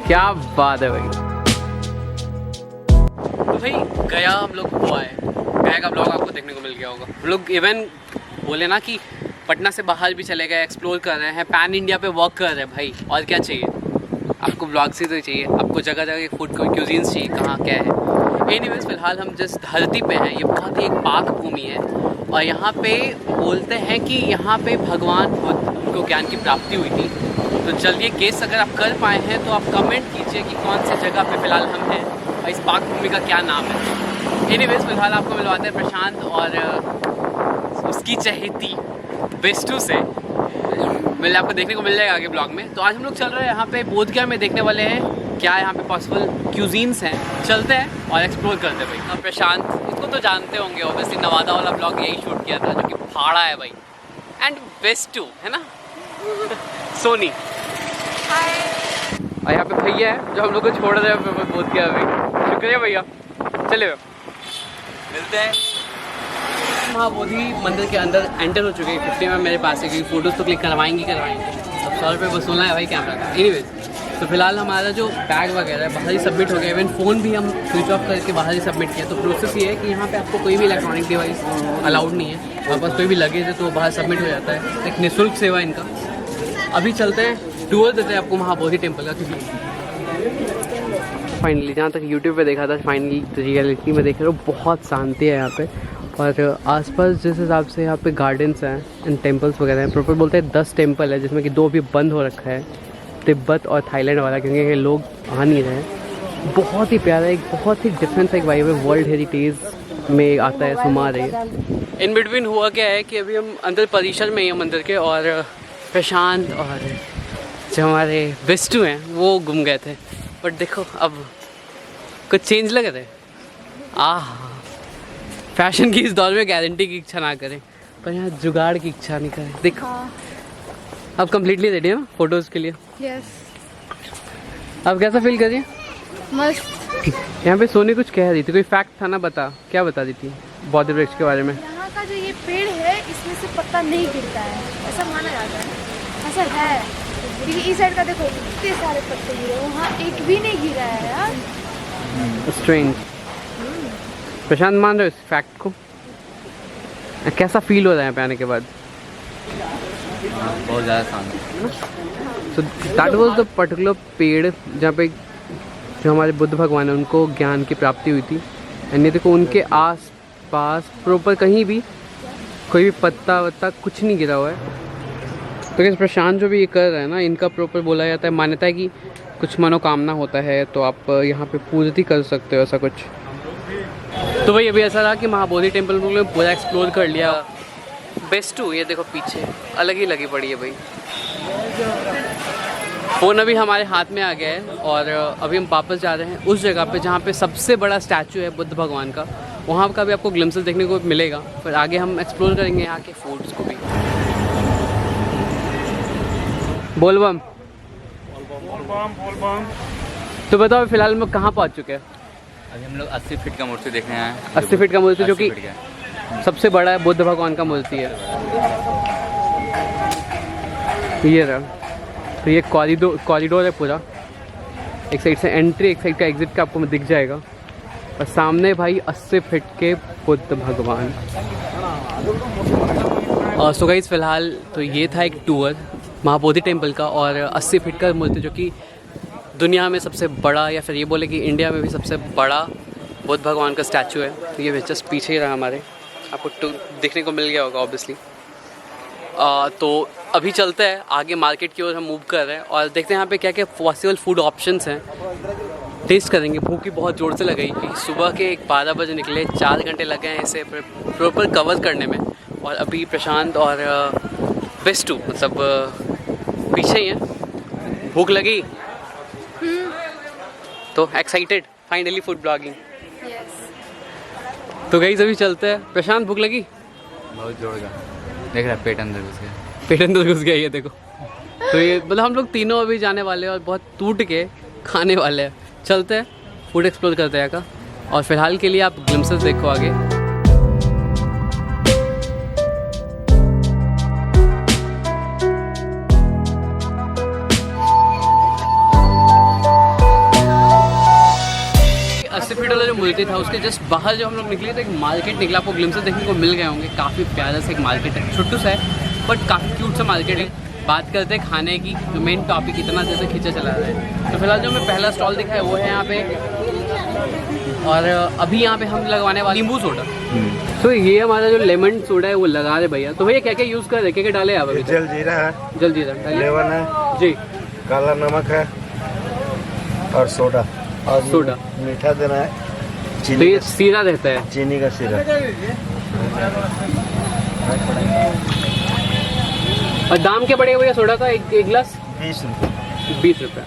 क्या बात है भाई। तो भाई गया हम लोग हुआ है, गया का ब्लॉग आपको देखने को मिल गया होगा। हम लोग इवन बोले ना कि पटना से बाहर भी चले गए, एक्सप्लोर कर रहे हैं, पैन इंडिया पे वॉक कर रहे हैं भाई। और क्या चाहिए आपको, ब्लॉग्स ही तो चाहिए आपको, जगह जगह फूड क्यूजीन्स चाहिए, कहाँ क्या है। एनीवेज फिलहाल हम जिस धरती पे हैं ये बहुत ही एक पाक भूमि है और यहाँ पे बोलते हैं कि यहाँ पे भगवान बुद्ध को ज्ञान की प्राप्ति हुई थी। तो चलिए गेस अगर आप कर पाए हैं तो आप कमेंट कीजिए कि कौन सी जगह पे फ़िलहाल हम हैं और इस पाक भूमि का क्या नाम है। एनीवेज फिलहाल आपको मिलवाते हैं प्रशांत और उसकी चहेती बेस्टू से। मिले आपको देखने को मिल जाएगा आगे ब्लॉग में। तो आज हम लोग चल रहे हैं यहाँ पे बोधगया में, देखने वाले हैं क्या यहाँ पे पॉसिबल क्यूजीन्स हैं। चलते हैं और एक्सप्लोर करते हैं भाई। अब प्रशांत इसको तो जानते होंगे, ऑब्वियसली नवादा वाला ब्लॉग यही शूट किया था जो कि फाड़ा है भाई। एंड बेस्टू है ना सोनी। और यहाँ पे भैया है जो हम लोग को छोड़ रहे हैं बोधगया में। शुक्रिया भैया। चलिए मिलते हैं। महाबोधि मंदिर के अंदर एंटर हो चुके हैं। 50 में मेरे पास है क्योंकि फ़ोटोज़ तो क्लिक करवाएंगे। अब 100 रुपये वसूलना है भाई कैमरा का। एनीवेज तो फिलहाल हमारा जो बैग वगैरह है बाहर ही सबमिट हो गया। इवन फ़ोन भी हम स्विच ऑफ करके बाहर ही सबमिट किया। तो प्रोसेस ये है कि यहाँ पे आपको कोई भी इलेक्ट्रॉनिक डिवाइस अलाउड नहीं है। हमारे पास कोई भी लगेज है तो बाहर सबमिट हो जाता है। एक निःशुल्क सेवा इनका। अभी चलते हैं, टूर देते हैं आपको महाबोधि टेम्पल का। क्योंकि फाइनली जहाँ तक यूट्यूब पे देखा था, फाइनली रियलिटी में देख रहे हो बहुत शांति है यहाँ पे। और आसपास जिस हिसाब से यहाँ पे गार्डन्स हैं एंड टेम्पल्स वगैरह हैं, प्रॉपर बोलते हैं 10 टेम्पल है जिसमें कि 2 अभी बंद हो रखा है, तिब्बत और थाईलैंड वाला, क्योंकि ये लोग आ नहीं रहे हैं। बहुत ही प्यारा, एक बहुत ही डिफरेंट एक वाइब है, वर्ल्ड हेरिटेज में आता है शुमार है। इन बिटवीन हुआ क्या है कि अभी हम अंदर परिसर में ही हैं मंदिर के, और प्रशांत और जो हमारे बेस्टू हैं वो गुम गए थे। बट देखो अब कुछ चेंज लग रहे हैं। फैशन की इस दौर में गारंटी की इच्छा ना करें, पर यहाँ जुगाड़ की इच्छा नहीं करें। देखो अब कम्प्लीटली रेडी है ना फोटोज़ के लिए। यस। अब कैसा फील कर रही है? मस्त। यहाँ पे सोनी कुछ कह रही थी, कोई फैक्ट था ना, बता क्या बता रही थी बौद्ध वृक्ष के बारे में। यहाँ का जो ये पेड़ है इसमें से पत्ता नहीं गिरता है, ऐसा माना जाता है। ऐसा है क्योंकि इस साइड का देखो इतने सारे पत्ते गिरे, वहाँ एक भी नहीं गिरा है यार। स्ट्रेंज। प्रशांत मान रहे हो इस फैक्ट को? कैसा फील हो रहा है यहाँ पे आने के बाद? बहुत ज़्यादा शांति। So that was the particular पेड़ जहाँ पे जो हमारे बुद्ध भगवान है उनको ज्ञान की प्राप्ति हुई थी। एंड ये देखो उनके आस पास प्रॉपर कहीं भी कोई भी पत्ता वत्ता कुछ नहीं गिरा हुआ है। तो इस प्रशांत जो भी ये कर रहे हैं ना, इनका प्रॉपर बोला जाता है, मान्यता है कि कुछ मनोकामना होता है तो आप यहाँ पे पूर्ति कर सकते हो, ऐसा कुछ। तो भाई अभी ऐसा रहा कि महाबोधि टेम्पल में पूरा एक्सप्लोर कर लिया। बेस्टू ये देखो पीछे अलग ही लगी पड़ी है भाई। फ़ोन अभी हमारे हाथ में आ गया है और अभी हम वापस जा रहे हैं उस जगह पे जहाँ पे सबसे बड़ा स्टैचू है बुद्ध भगवान का। वहाँ का भी आपको ग्लिम्पसेस देखने को मिलेगा। फिर आगे हम एक्सप्लोर करेंगे यहाँ के फूड्स को भी। बोलबम। तो बताओ फिलहाल हम कहाँ पहुँच चुके हैं? अभी हम लोग 80 फीट का मूर्ति देखने आए हैं। 80 फीट का मूर्ति जो कि 80 फीट का सबसे बड़ा है बुद्ध भगवान का मूर्ति है। ये रहा, तो ये कॉरिडोर है पूरा। एक साइड से एंट्री, एक साइड का एग्जिट का आपको दिख जाएगा। और सामने भाई 80 फीट के बुद्ध भगवान। और सो गाइस फिलहाल तो ये था एक टूर महाबोधि टेम्पल का, और 80 फीट का मूर्ति जो कि दुनिया में सबसे बड़ा, या फिर ये बोले कि इंडिया में भी सबसे बड़ा बुद्ध भगवान का स्टैचू है। तो ये जस्ट पीछे ही रहा हमारे, आपको देखने को मिल गया होगा ऑब्वियसली। तो अभी चलते हैं आगे मार्केट की ओर, हम मूव कर रहे हैं और देखते हैं यहाँ पे क्या क्या पॉसिबल फूड ऑप्शंस हैं। टेस्ट करेंगे। भूख भी बहुत ज़ोर से लग गई कि सुबह के 12 बजे निकले, 4 घंटे लगे हैं इसे प्रॉपर कवर करने में। और अभी प्रशांत और बेस्टू मतलब पीछे ही हैं। भूख लगी तो एक्साइटेड फाइनली फूड ब्लॉगिंग। तो गाइस अभी चलते हैं। प्रशांत भूख लगी? बहुत जोर का देख रहा है, पेट अंदर घुस गया। पेट अंदर घुस गया ये देखो। तो ये मतलब हम लोग तीनों अभी जाने वाले हैं और बहुत टूट के खाने वाले हैं। चलते हैं फूड एक्सप्लोर करते हैं का। और फिलहाल के लिए आप ग्लिम्पसेस देखो आगे। हॉस्पिटल जो मुल्ती था उसके जस्ट बाहर जो हम लोग निकले तो एक मार्केट निकला, आपको ग्लिम्स देखने को मिल गए होंगे। काफ़ी प्यारा सा एक मार्केट है, छोटू सा है बट काफ़ी क्यूट सा मार्केट है। बात करते हैं खाने की, तो मेन टॉपिक इतना जैसे खींचा चला रहा है। तो फिलहाल जो हमें पहला स्टॉल दिखा है वो है यहाँ पे, और अभी यहाँ पे हम लगवाने वाले नींबू सोडा। तो ये हमारा जो लेमन सोडा है वो लगा रहे भैया। तो भैया क्या क्या यूज़ कर रहे, क्या क्या डाले आप अभी? जलजीरा है, जलजीरा लेमन है जी, काला नमक है और सोडा, और सोडा मीठा देना है, तो चीनी ये सीरा रहता है, चीनी का सीरा। और दाम क्या पड़ेगा भैया सोडा का? एक गिलास 20 रुपये। 20 रुपये।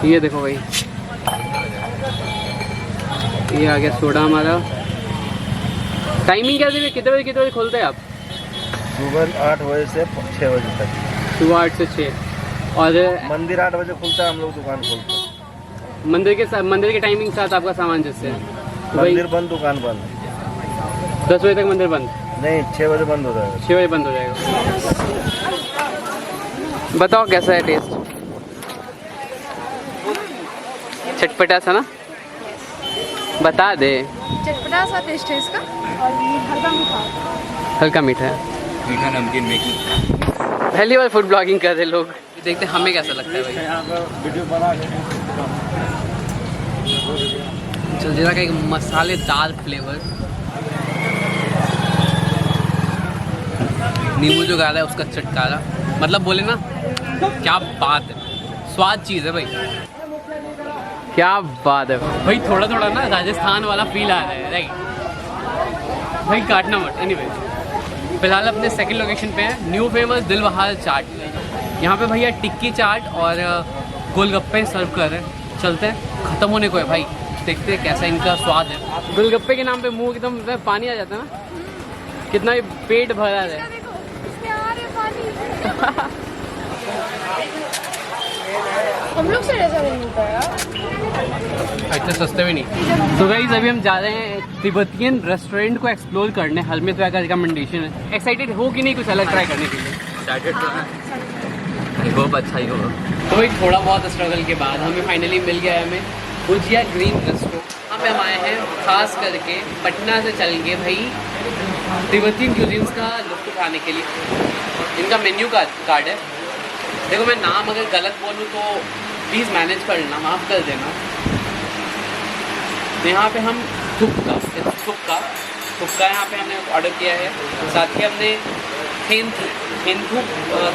ये देखो भाई, ये आ गया सोडा हमारा। टाइमिंग क्या है, कितने बजे खोलते हैं आप? सुबह 8 बजे से 6 बजे तक। सुबह 8 से 6, और मंदिर 8 बजे खुलता है, हम लोग दुकान खोलते हैं। मंदिर के टाइमिंग के साथ आपका सामान जिससे तो भाई मंदिर बंद, दुकान बंद। 10 बजे तक मंदिर बंद? नहीं, 6 बजे बंद हो जाएगा। 6 बजे बंद हो जाएगा। बताओ कैसा है टेस्ट? चटपटा सा ना, बता दे। चटपटा सा टेस्ट है इसका और हल्का मीठा। हल्का मीठा है, मीठा नमकीन मेकी। पहली बार फूड ब्लॉगिंग कर रहे लोग, देखते हैं हमें कैसा लगता है भाई। वीडियो बना जलजीरा का एक मसालेदार फ्लेवर, नींबू जो गा रहा है उसका चटकारा, मतलब बोले ना क्या बात है, स्वाद चीज़ है भाई, क्या बात है भाई। थोड़ा थोड़ा ना राजस्थान वाला फील आ रहा है, राइट भाई, काटना मत। एनीवे फिलहाल अपने सेकंड लोकेशन पे है, न्यू फेमस दिल बहार चाट। यहाँ पे भैया टिक्की चाट और गोलगप्पे सर्व कर रहे हैं। चलते हैं, ख़त्म होने को है भाई, देखते हैं कैसा इनका स्वाद है। गोलगप्पे के नाम पे मुंह एकदम पानी आ जाता है ना, कितना भी पेट भरा है। हम लोग से ऐसा नहीं मिलता यार, इतने सस्ते भी नहीं। तो गाइस अभी हम जा रहे हैं तिब्बतियन रेस्टोरेंट को एक्सप्लोर करने। हरमित का रिकमेंडेशन है। एक्साइटेड हो कि नहीं कुछ अलग ट्राई करने के लिए? एक्साइटेड तो है, आई होप अच्छा ही होगा। तो भाई थोड़ा बहुत स्ट्रगल के बाद हमें फाइनली मिल गया है हमें भुजिया ग्रीन रेस्टो। यहाँ पे हम आए हैं खास करके पटना से चल के भाई तिब्बतियन क्यूजिन्स का लुत्फ उठाने के लिए। इनका मेन्यू कार्ड है, देखो मैं नाम अगर गलत बोलूँ तो प्लीज़ मैनेज कर लेना, माफ़ कर देना। तो यहाँ पे हम थुक्का यहाँ पे हमने ऑर्डर किया है। साथ ही हमने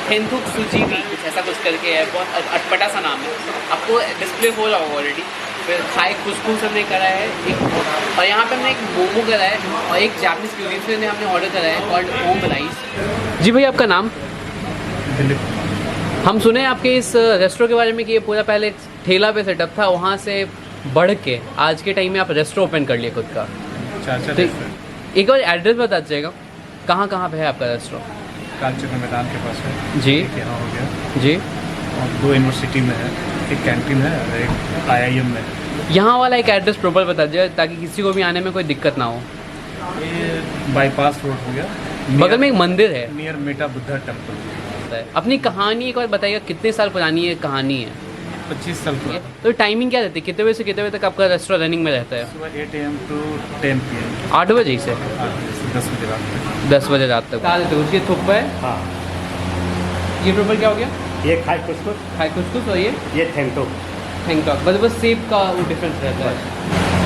थेंथुक सुजीवी ऐसा कुछ करके है, बहुत अटपटा सा नाम है, आपको डिस्प्ले हो रहा होगा ऑलरेडी। फिर खाए कुसकुस हमने करा है एक, और यहाँ पे हमने एक मोमो करा है, और एक जापानीज क्यूजीन से हमने ऑर्डर करा है कॉल्ड ओम राइस। जी भाई आपका नाम? हम सुने आपके इस रेस्टोरेंट के बारे में कि ये पूरा पहले ठेला पे सेटअप था, वहाँ से बढ़ के आज के टाइम में आप रेस्टोरेंट ओपन कर लिए खुद का। तो एक बार एड्रेस बता दीजिएगा, कहाँ पे है आपका रेस्टोरेंट? कालचक्र मैदान के पास है जी, यहाँ हो गया जी, और 2 यूनिवर्सिटी में है, एक कैंटीन है और एक IIM में है। यहाँ वाला एक एड्रेस प्रॉपर बता दीजिए ताकि किसी को भी आने में कोई दिक्कत ना हो। ये बाईपास रोड हो गया, बगल में एक मंदिर है, नियर मेटा बुद्धा टेम्पल। अपनी कहानी एक बार बताइएगा, कितने साल पुरानी है कहानी है? 25 साल पुराना। तो टाइमिंग क्या रहती है, कितने बजे से कितने बजे तक आपका रेस्टोरेंट रनिंग में रहता है? सुबह 8 AM to 10 PM। 8 बजे से 10 बजे रात में। 10 बजे रात तक। उसके थुप्पा है, हाँ, ये प्रॉपर क्या हो गया? ये खाई कुछ खाई कुछ और ये थैंक बस सेब का वो डिफरेंस रहता है।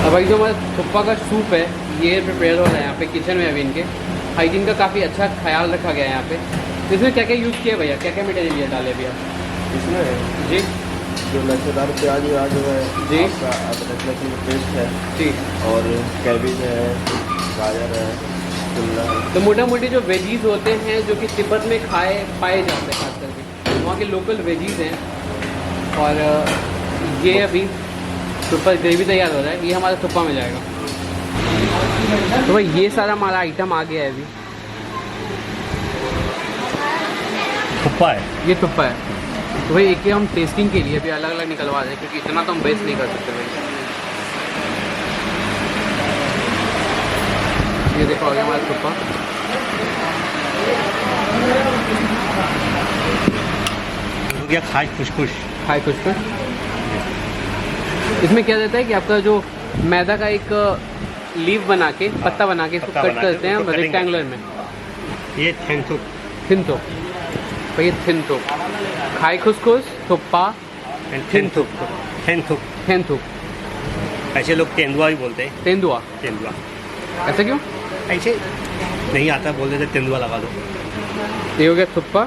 अब भाई जो हमारा थुप्पा का सूप है ये प्रिपेयर हो रहा है यहाँ पे किचन में। अभी इनके हाइजीन का काफ़ी अच्छा ख्याल रखा गया है यहाँ पे। इसमें क्या क्या यूज़ किया भैया, क्या क्या मटेरियल डाले भैया इसमें जी? जो लच्छेदार प्याज जो है जी, आपका अदरक लहसुन पेस्ट है जी, और कैबेज है, गाजर है, शिमला है। तो मोटा मोटी जो वेजीज होते हैं जो कि तिब्बत में पाए जाते हैं खास करके, वहाँ के लोकल वेजीज हैं। और ये अभी थुप्पा ग्रेवी तैयार हो रहा है, ये हमारा थुप्पा में जाएगा। तो भाई ये सारा हमारा आइटम आ गया है अभी। थुप्पा है, ये थुप्पा है। तो भाई एक हम टेस्टिंग के लिए भी अलग अलग निकलवा रहे हैं क्योंकि इतना तो हम बेस्ट नहीं कर सकते भाई। ये देखो आ गया हमारा थुप्पा। हो गया खाई खुशखुश। खाए कुछ इसमें क्या रहता है कि आपका जो मैदा का एक लीव बना के, पत्ता बना के इसको पत्ता कट बना के करते हैं उसको कटिंग रेक्टेंगुलर में। ये थेंथुक थिन थोक भाई, थिन थोक। खाई खुसखुस, थुप्पा, एंड थेंथुक थेंथुक थिन थोक, ऐसे लोग तेंदुआ भी बोलते हैं। तेंदुआ। तेंदुआ ऐसा क्यों? ऐसे नहीं आता, बोल देते तेंदुआ लगा दो। ये हो गया थुप्पा,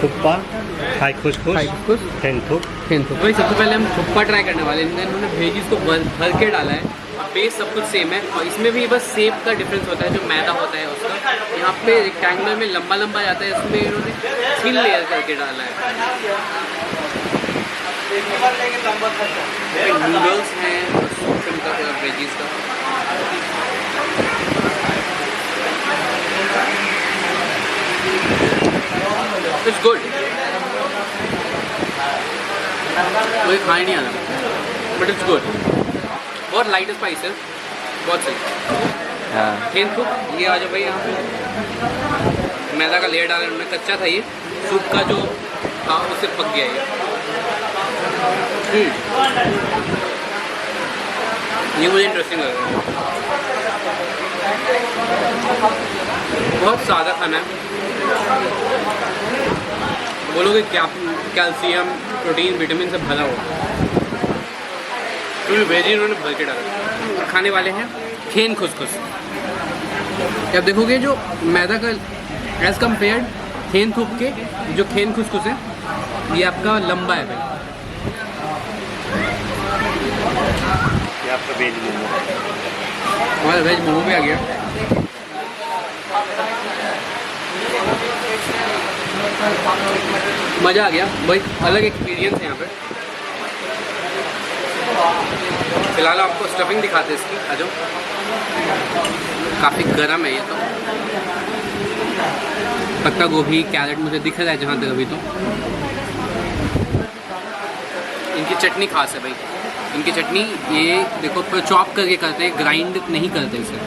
थुप्पा, खाई खुसखुस, खाई खुसखुस, थेंथुक। थिन थोक। भाई सबसे पहले हम थुप्पा ट्राई करने वाले हैं। इन्होंने वेजीज को भर के डाला है, बेस सब कुछ सेम है और इसमें भी बस शेप का डिफरेंस होता है, जो मैदा होता है उसका। यहाँ पे रेक्टेंगुलर में लंबा लंबा जाता है, इसमें इन्होंने थिन लेयर करके डाला है। नूडल्स हैं, सूप इनका पूरा वेजीज का। इट्स गुड, मुझे खाने नहीं आना, बट इट्स गुड। बहुत लाइट स्पाइस है, बहुत सही। हाँ थिन सूप, ये आ जाओ भाई यहाँ पे। मैदा का लेयर डाला उन्होंने, कच्चा था ये। सूप का जो था उससे पक गया ये मुझे इंटरेस्टिंग लग रहा है। बहुत सादा खाना है। बोलोगे क्या कैल्शियम, प्रोटीन, विटामिन से भरा हुआ, क्योंकि वेज इन्होंने भर के डाला। और खाने वाले हैं खेन खुसखुस। अब देखोगे जो मैदा का एज कम्पेयर खेन थूक के जो खेन खुसखुस है, ये आपका लंबा है भाई। ये आपका वेज मोमो। हमारा वेज मोमो भी आ गया। मज़ा आ गया भाई, अलग एक्सपीरियंस है यहाँ पे। फिलहाल आपको स्टफिंग दिखाते हैं इसकी, आ जाओ। काफ़ी गर्म है ये तो। पत्ता गोभी, कैरेट मुझे दिख रहा है जहाँ तक अभी तो। इनकी चटनी खास है भाई। इनकी चटनी ये देखो चॉप करके करते हैं, ग्राइंड नहीं करते इसे।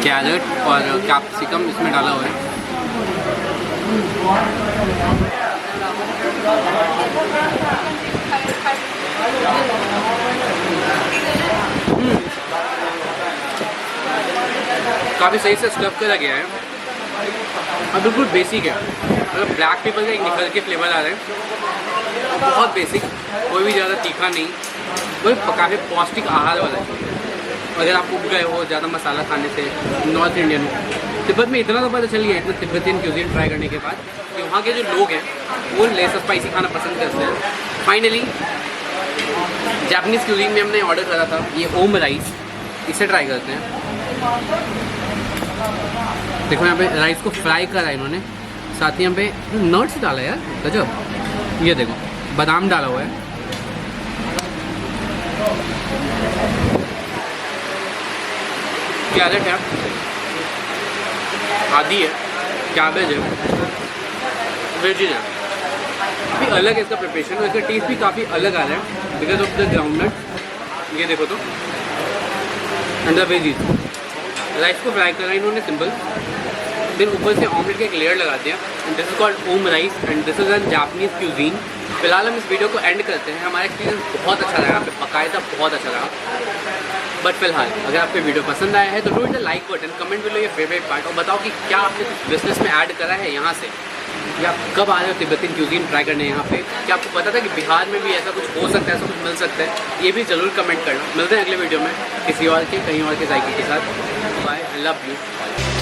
कैरेट और कैप्सिकम इसमें डाला हुआ है। काफ़ी सही से स्टफ करा गया है और बिल्कुल बेसिक है। मतलब ब्लैक पेपर का एक निकल के फ्लेवर आ रहा है, बहुत बेसिक, कोई भी ज़्यादा तीखा नहीं, कोई काफ़ी पौष्टिक आहार वाला है। अगर आप उग गए हो ज़्यादा मसाला खाने से, नॉर्थ इंडियन हो। तिब्बत में इतना तो पता चल गया इतना तिब्बतियन क्यूजीन ट्राई करने के बाद कि वहाँ के जो लोग हैं वो लेस स्पाइसी खाना पसंद करते हैं। फाइनली जापानीज़ क्यूजीन में हमने ऑर्डर करा था ये ओम राइस, इसे ट्राई करते हैं। देखो यहाँ पे राइस को फ्राई करा है इन्होंने, साथ ही यहाँ पे नट्स डाला है यार, गजब। ये देखो बादाम डाला हुआ है। कैरेट है, आदि है, कैबेज है, वेजिज है। काफ़ी अलग है इसका प्रिपरेशन और इसका टेस्ट भी काफ़ी अलग आ रहा है बिकॉज ऑफ द ग्राउंडनट। ये देखो तो एंड द वेजिज। राइस को फ्राई करा इन्होंने सिंपल, फिर ऊपर से ऑमलेट का एक लेयर लगा दिया। This is called omurice and this is an Japanese cuisine. फिलहाल हम इस वीडियो को एंड करते हैं। हमारा एक्सपीरियंस बहुत अच्छा रहा, यहाँ पे बकायदा बहुत अच्छा रहा। बट फिलहाल अगर आपको वीडियो पसंद आया है तो do it the like button, comment below your favourite part और बताओ कि क्या आपने कुछ बिजनेस में ऐड करा है यहाँ से, या कब आ रहे हो तिब्बतियन क्यूजीन ट्राई करने यहाँ पे। क्या आपको पता था कि बिहार में भी ऐसा कुछ हो सकता है, ऐसा कुछ मिल सकता है? ये भी ज़रूर कमेंट करना। मिलते हैं अगले वीडियो में किसी और के, कहीं और के जायके के साथ। Bye, I love you.